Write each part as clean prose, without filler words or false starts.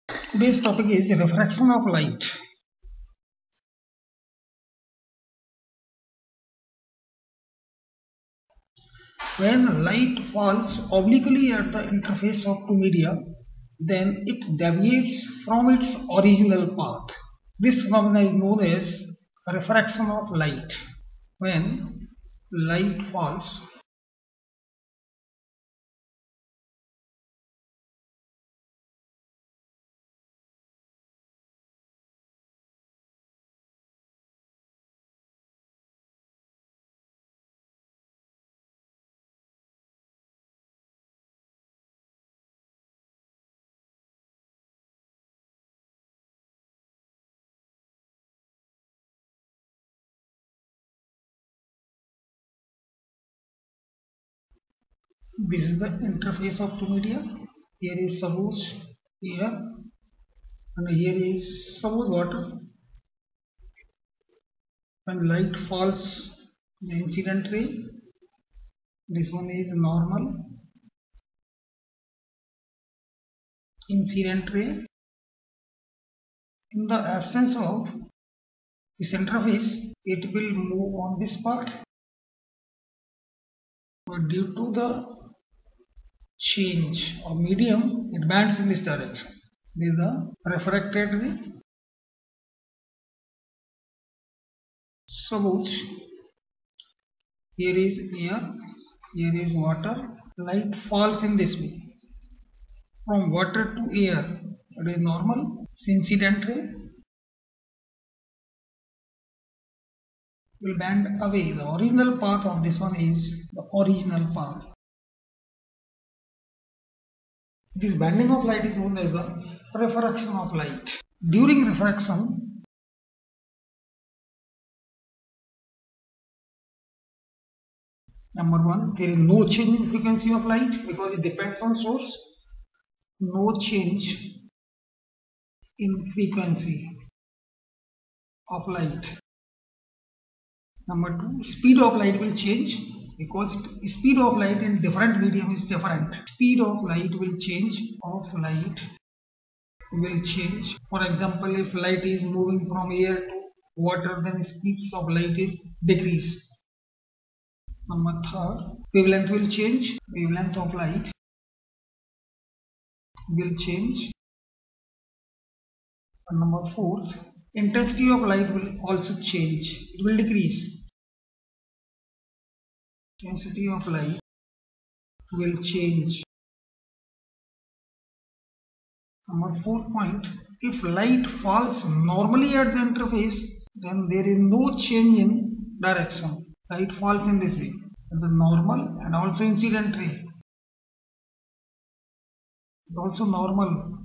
Today's topic is refraction of light. When light falls obliquely at the interface of two media, then it deviates from its original path. This phenomenon is known as refraction of light. When light falls this is the interface of two media. Here is suppose air and here is suppose water. When light falls, the incident ray, this one is normal incident ray. In the absence of this interface, it will move on this path, but due to the change of medium, it bends in this direction. This is the refracted ray. Suppose here is air, here is water. Light falls in this way from water to air. It is normal. Incident ray will bend away. The original path of this one is the original path. This bending of light is known as the refraction of light. During refraction, number one, there is no change in frequency of light because it depends on source. No change in frequency of light. Number two, speed of light will change because speed of light in different medium is different. Speed of light will change. For example, if light is moving from air to water, then speeds of light is decrease. Number third, wavelength will change. Wavelength of light will change. And number fourth, intensity of light will also change. It will decrease. Intensity of light will change. Number fourth point, if light falls normally at the interface, then there is no change in direction. Light falls in this way, the normal and also incident ray. It's also normal.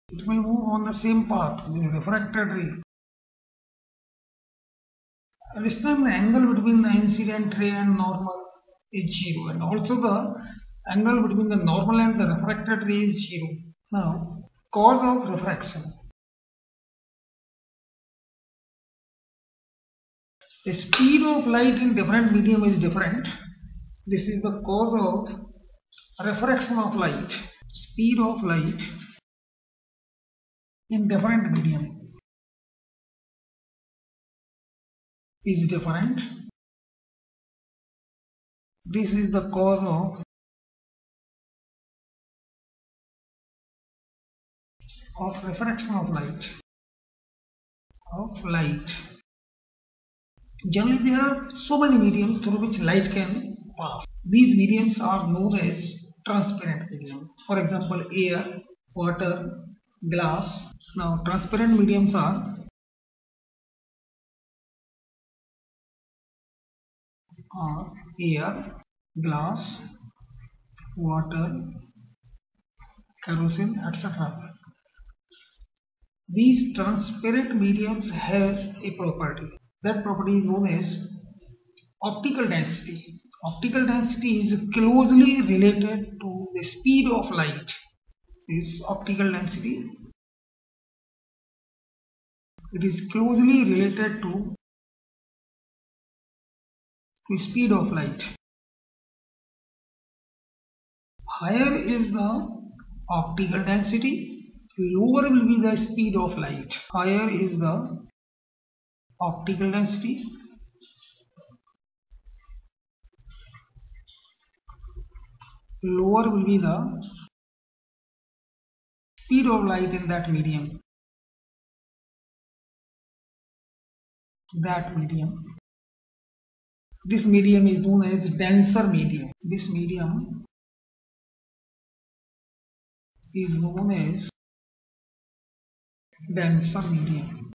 It will move on the same path, the refracted ray. At this time, the angle between the incident ray and normal is 0, and also the angle between the normal and the refracted ray is 0. Now, cause of refraction. The speed of light in different medium is different. This is the cause of refraction of light. Speed of light in different medium is different. This is the cause of refraction of light. Generally, there are so many mediums through which light can pass. These mediums are known as transparent medium. For example, air, water, glass. Now, transparent mediums are air, glass, water, kerosene, etc. These transparent mediums has a property. That property is known as optical density. Optical density is closely related to the speed of light. This optical density, it is closely related to the speed of light. Higher is the optical density, lower will be the speed of light. Higher is the optical density, lower will be the speed of light in that medium. This medium is known as denser medium. This medium is known as denser medium.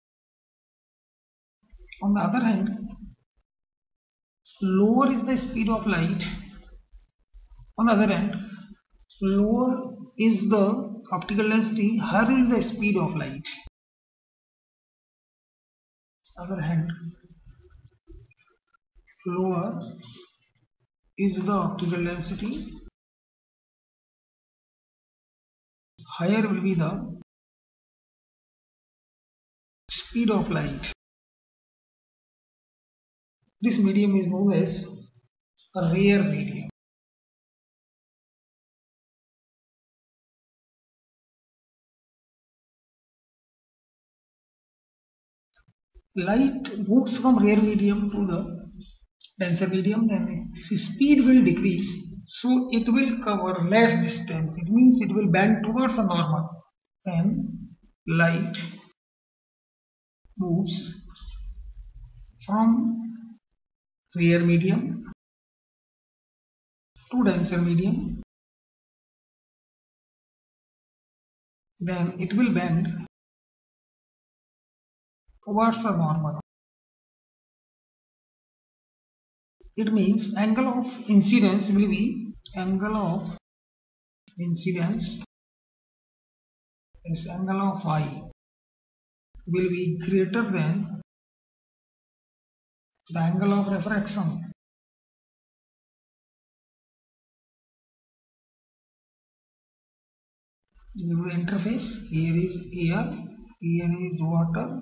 On the other hand, lower is the speed of light. On the other hand, lower is the optical density, higher is the speed of light. Other hand, lower is the optical density, higher will be the speed of light. This medium is known as a rare medium. Light moves from rare medium to the denser medium, then its speed will decrease, so it will cover less distance. It means it will bend towards a normal. Then light moves from rare medium to denser medium, then it will bend towards a normal. It means angle of incidence will be angle of incidence is angle of I will be greater than the angle of refraction. This is the interface. Here is air, here is water.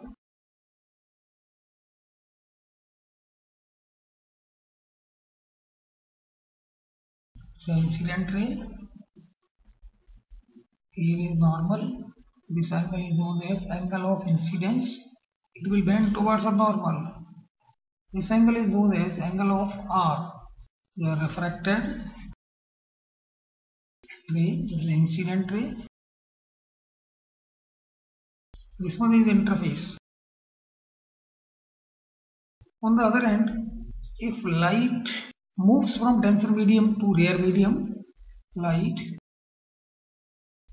The incident ray, here is normal. This angle is known as angle of incidence. It will bend towards a normal. This angle is known as angle of R. The refracted ray, the incident ray. This one is interface. On the other hand, if light moves from denser medium to rare medium, light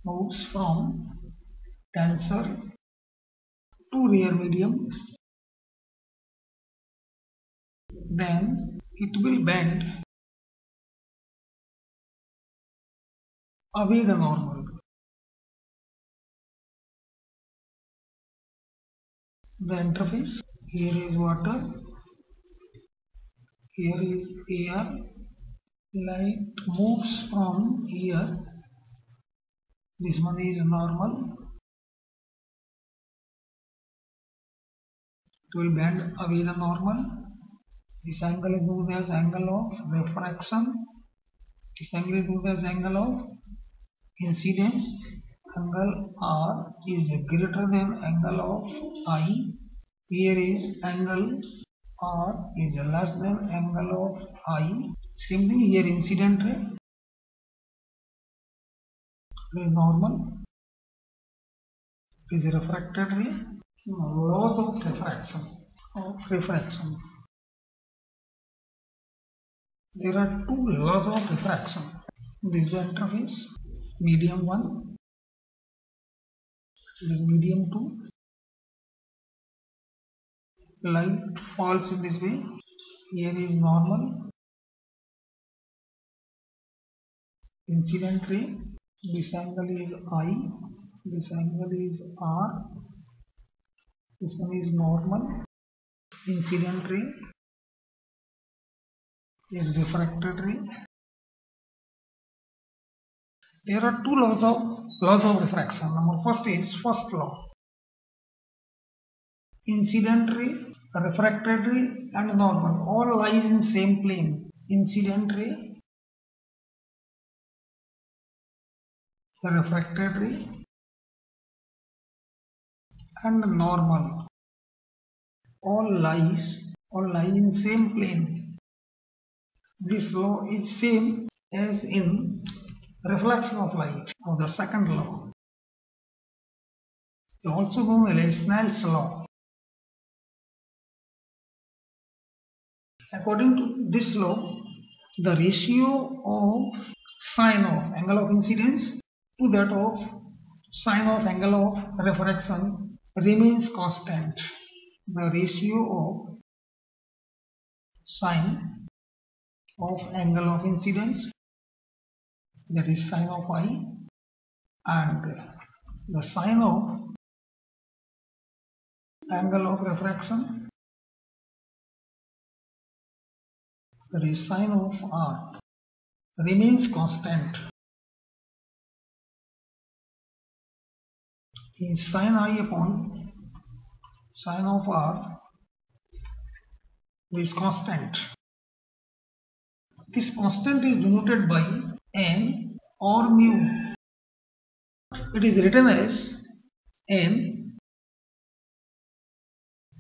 moves from denser to rare medium, then it will bend away the normal. The interface, here is water, here is air. Light moves from here. This one is normal. It will bend away the normal. This angle is known as angle of refraction. This angle is known as angle of incidence. Angle R is greater than angle of I. Here is angle R is less than angle of I. Same thing here, incident ray is normal. It is a refracted ray. Laws of refraction. There are two laws of refraction. This is the interface, medium 1. This is medium 2. Light falls in this way. Here is normal. Incident ray. This angle is I. This angle is R. This one is normal. Incident ray. Is refracted ray. There are two laws of refraction. Number first is first law. Incident ray, refracted ray and normal all lies in same plane. Incident ray the refracted ray and normal all lie in same plane. This law is same as in reflection of light, or the second law, also known as Snell's law. According to this law, the ratio of sine of angle of incidence to that of sine of angle of refraction remains constant. The ratio of sine of angle of incidence, that is sine of I, and the sine of angle of refraction, that is sine of R, remains constant. In sine I upon sine of R is constant. This constant is denoted by n or mu. It is written as n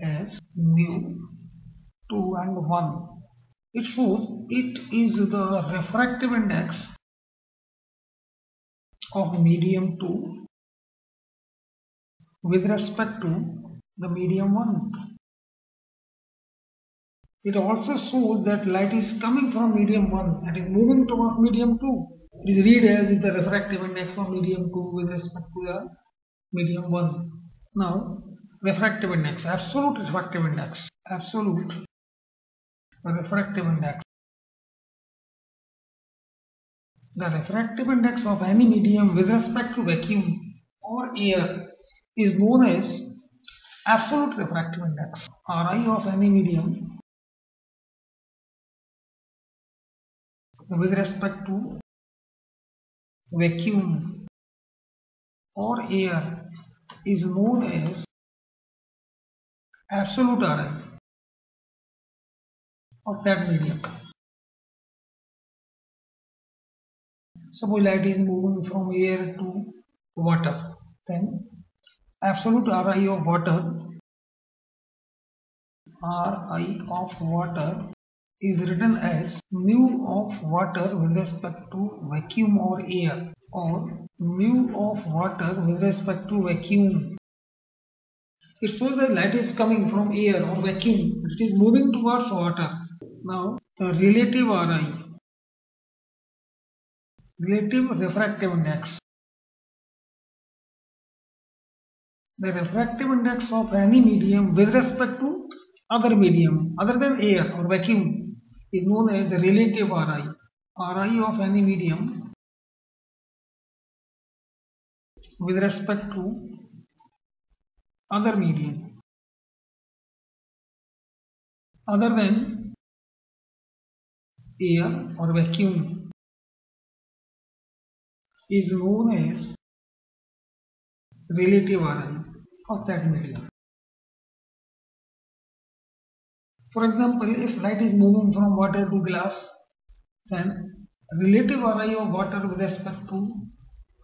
as mu 2 and 1. It shows it is the refractive index of medium 2 with respect to the medium 1. It also shows that light is coming from medium 1 and is moving towards medium 2. It is read as the refractive index of medium 2 with respect to the medium 1. Now, refractive index, absolute refractive index, absolute refractive index. The refractive index of any medium with respect to vacuum or air is known as absolute refractive index. Ri of any medium with respect to vacuum or air is known as absolute Ri of that medium. Suppose light is moving from air to water, then absolute Ri of water, Ri of water is written as mu of water with respect to vacuum or air, or mu of water with respect to vacuum. It shows that light is coming from air or vacuum, it is moving towards water. Now the relative Ri, relative refractive index. The refractive index of any medium with respect to other medium other than air or vacuum is known as the relative Ri. Ri of any medium with respect to other medium other than air or vacuum is known as relative Ri of that medium. For example, if light is moving from water to glass, then relative Ri of water with respect to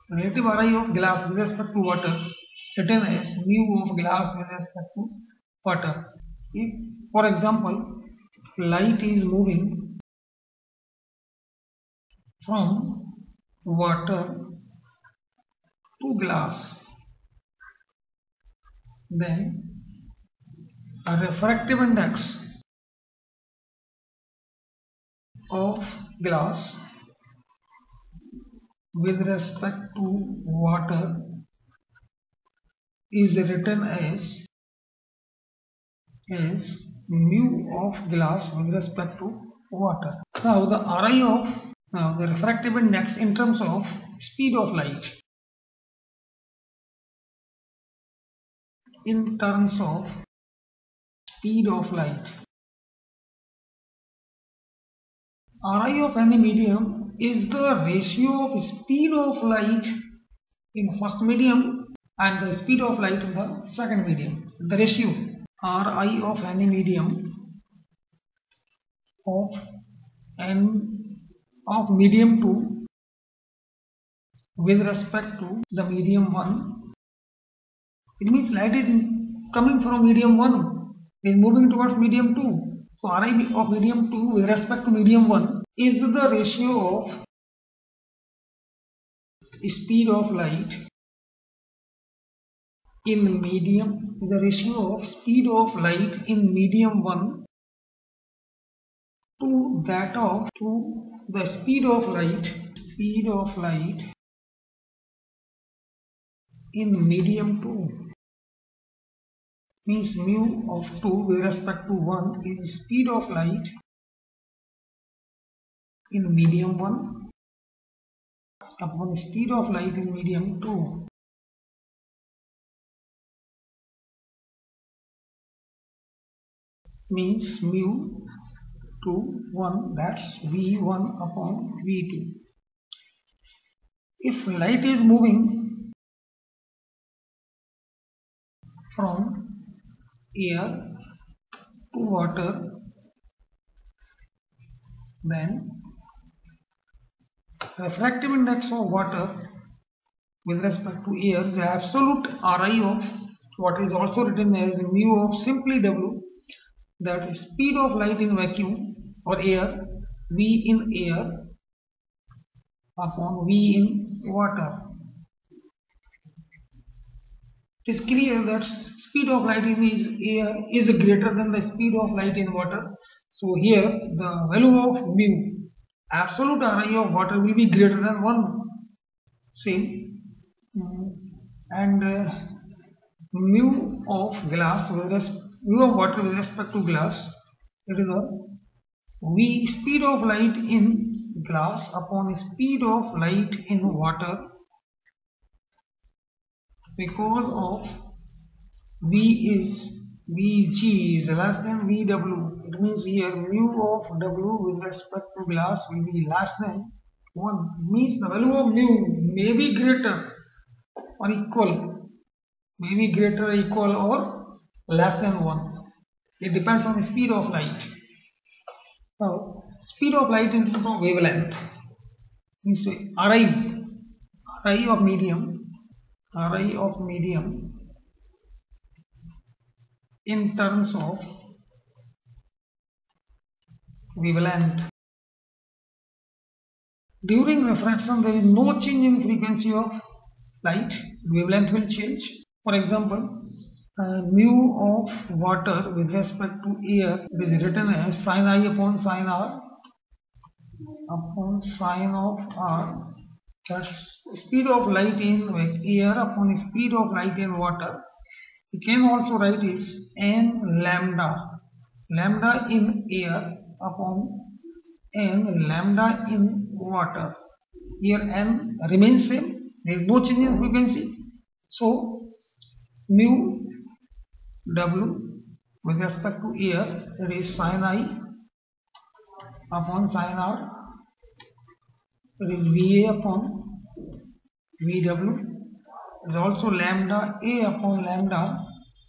relative Ri of glass with respect to water written as mu of glass with respect to water. If, for example, light is moving from water to glass, then a refractive index of glass with respect to water is written as mu of glass with respect to water. Now the Ri of the refractive index in terms of speed of light. In terms of speed of light, Ri of any medium is the ratio of speed of light in first medium and the speed of light in the second medium. The ratio Ri of any medium of medium 2 with respect to the medium 1. It means light is coming from medium 1, is moving towards medium 2. So Ri of medium 2 with respect to medium 1 is the ratio of speed of light in medium, the ratio of speed of light in medium 1 to that of the speed of light in medium 2. Means mu of 2 with respect to 1 is speed of light in medium 1 upon speed of light in medium 2. Means mu to 1, that's V1 upon V2. If light is moving from air to water, then refractive index of water with respect to air is the absolute Ri of what is also written as mu of simply W, that is speed of light in vacuum or air, V in air upon V in water. It is clear that speed of light in air is greater than the speed of light in water. So here the value of mu, absolute Ri of water, will be greater than 1. Same. And mu of water with respect to glass, it is the V speed of light in glass upon speed of light in water, because of Vg is less than Vw. It means here mu of W with respect to glass will be less than 1. It means the value of mu may be greater or equal, or less than 1. It depends on the speed of light. Now, speed of light in terms of wavelength means Ri of medium in terms of wavelength. During refraction, there is no change in frequency of light. Wavelength will change. For example, mu of water with respect to air is written as sin I upon sin R upon sin of R. That's speed of light in air upon speed of light in water. You can also write is n lambda in air upon n lambda in water. Here n remains same, there is no change in frequency. So mu W with respect to air, it is sin I upon sin R. It is Va upon Vw. It is also lambda A upon lambda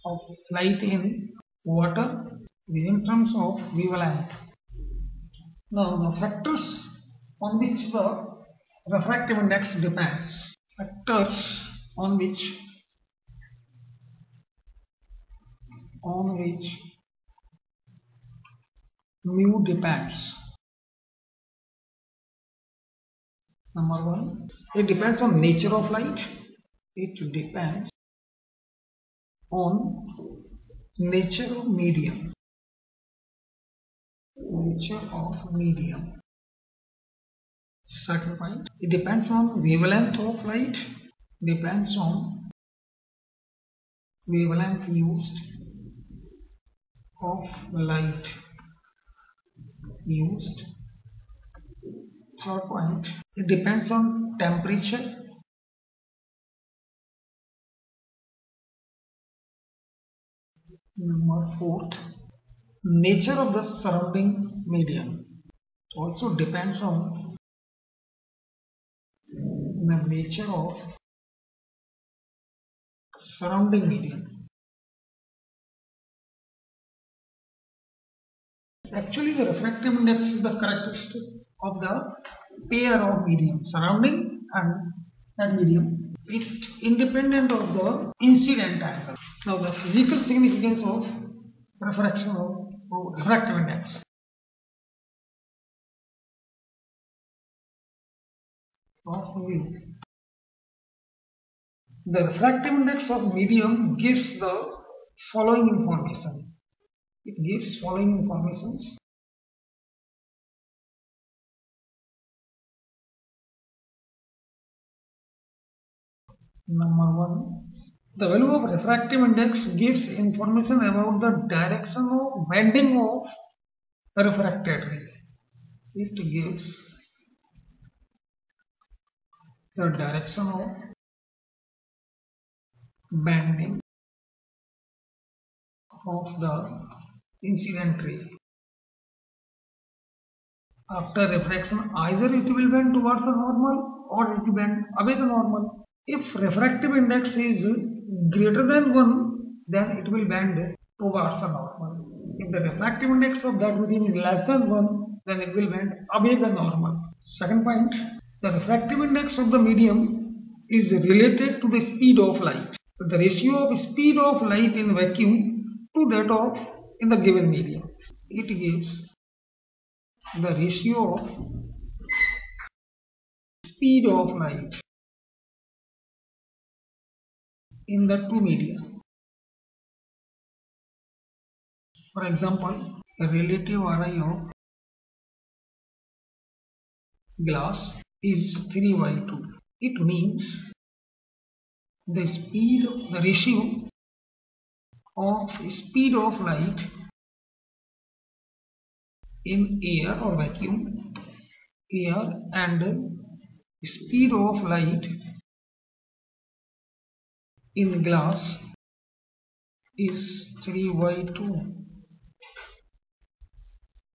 of light in water in terms of wavelength. Now the factors on which the refractive index depends. Factors on which mu depends. Number 1, it depends on nature of light. It depends on nature of medium. Second point, it depends on wavelength of light. Depends on wavelength used of light used. Third point, it depends on temperature. Number 4, nature of the surrounding medium. Also depends on the nature of surrounding medium. Actually, the refractive index is the characteristic of the pair of medium, surrounding and that medium. It independent of the incident angle. Now the physical significance of refraction of refractive index. Of view. The refractive index of medium gives the following information. It gives following informations. Number one, the value of refractive index gives information about the direction of bending of the refracted ray. It gives the direction of bending of the incident ray. After refraction, either it will bend towards the normal or it will bend away the normal. If refractive index is greater than 1, then it will bend towards the normal. If the refractive index of that medium is less than 1, then it will bend away the normal. Second point, the refractive index of the medium is related to the speed of light. The ratio of speed of light in vacuum to that of in the given medium. It gives the ratio of speed of light in the two media. For example, the relative Ri of glass is 3/2. It means the ratio of speed of light in air or vacuum, air and speed of light in glass is 3/2.